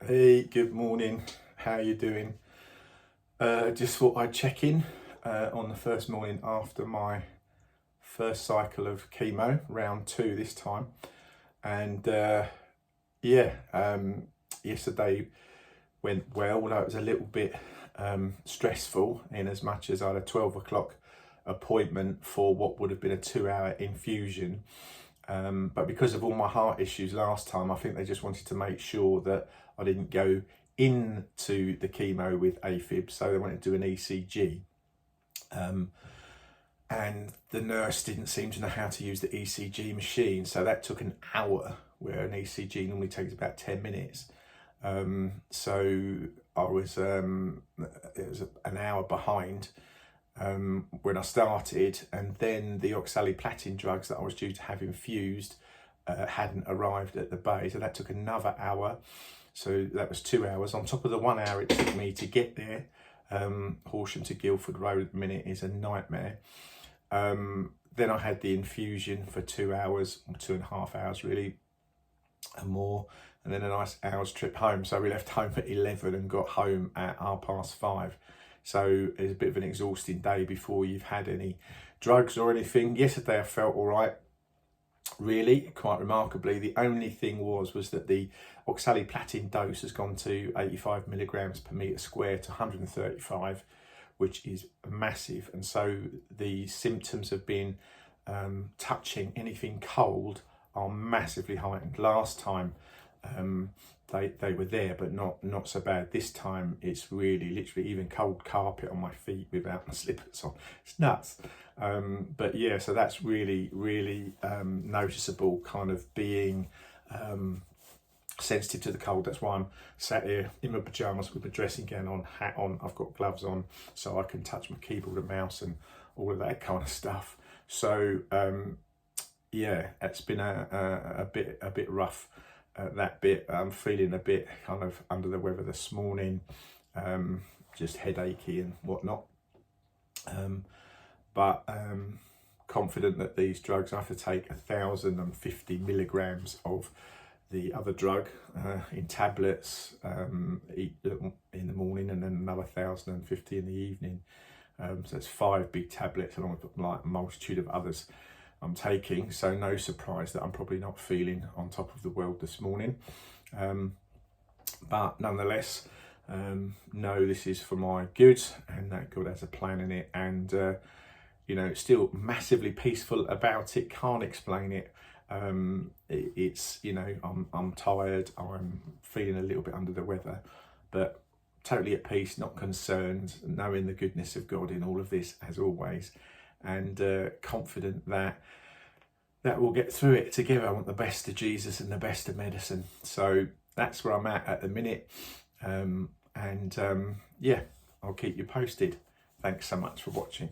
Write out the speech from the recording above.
Hey, good morning. How you doing? Just thought I'd check in on the first morning after my first cycle of chemo, round 2 this time. And yesterday went well, although it was a little bit stressful in as much as I had a 12 o'clock appointment for what would have been a 2-hour infusion. But because of all my heart issues last time, I think they just wanted to make sure that I didn't go into the chemo with AFib, so they wanted to do an ECG. And the nurse didn't seem to know how to use the ECG machine, so that took an hour, where an ECG normally takes about 10 minutes. So I was, it was an hour behind when I started, and then the oxaliplatin drugs that I was due to have infused hadn't arrived at the bay, so that took another hour. So that was 2 hours on top of the 1 hour it took me to get there. Horsham to Guildford Road at the minute is a nightmare. Then I had the infusion for 2 hours, or 2.5 hours really, and more, and then a nice hour's trip home. So we left home at 11 and got home at 5:30. So it was a bit of an exhausting day before you've had any drugs or anything. Yesterday I felt all right, really, quite remarkably. The only thing was that the oxaliplatin dose has gone to 85 milligrams per metre square to 135, which is massive. And so the symptoms of being touching anything cold are massively heightened. Last time they were there, but not so bad. This time it's really literally even cold carpet on my feet without my slippers on. It's nuts. But yeah, so that's really noticeable, kind of being sensitive to the cold. That's why I'm sat here in my pajamas with my dressing gown on, hat on. I've got gloves on so I can touch my keyboard and mouse and all of that kind of stuff. So yeah, it's been a bit rough. That bit, I'm feeling a bit kind of under the weather this morning, just headachy and whatnot, but confident that these drugs, I have to take 1,050 milligrams of the other drug in tablets in the morning, and then another 1,050 in the evening. So it's 5 big tablets along with like a multitude of others I'm taking, so no surprise that I'm probably not feeling on top of the world this morning, but nonetheless, know this is for my good and that God has a plan in it, and you know, still massively peaceful about it. Can't explain it. It's, you know, I'm tired, I'm feeling a little bit under the weather, but totally at peace, not concerned, knowing the goodness of God in all of this as always, and confident that we'll get through it together. I want the best of Jesus and the best of medicine. So that's where I'm at the minute. Yeah, I'll keep you posted. Thanks so much for watching.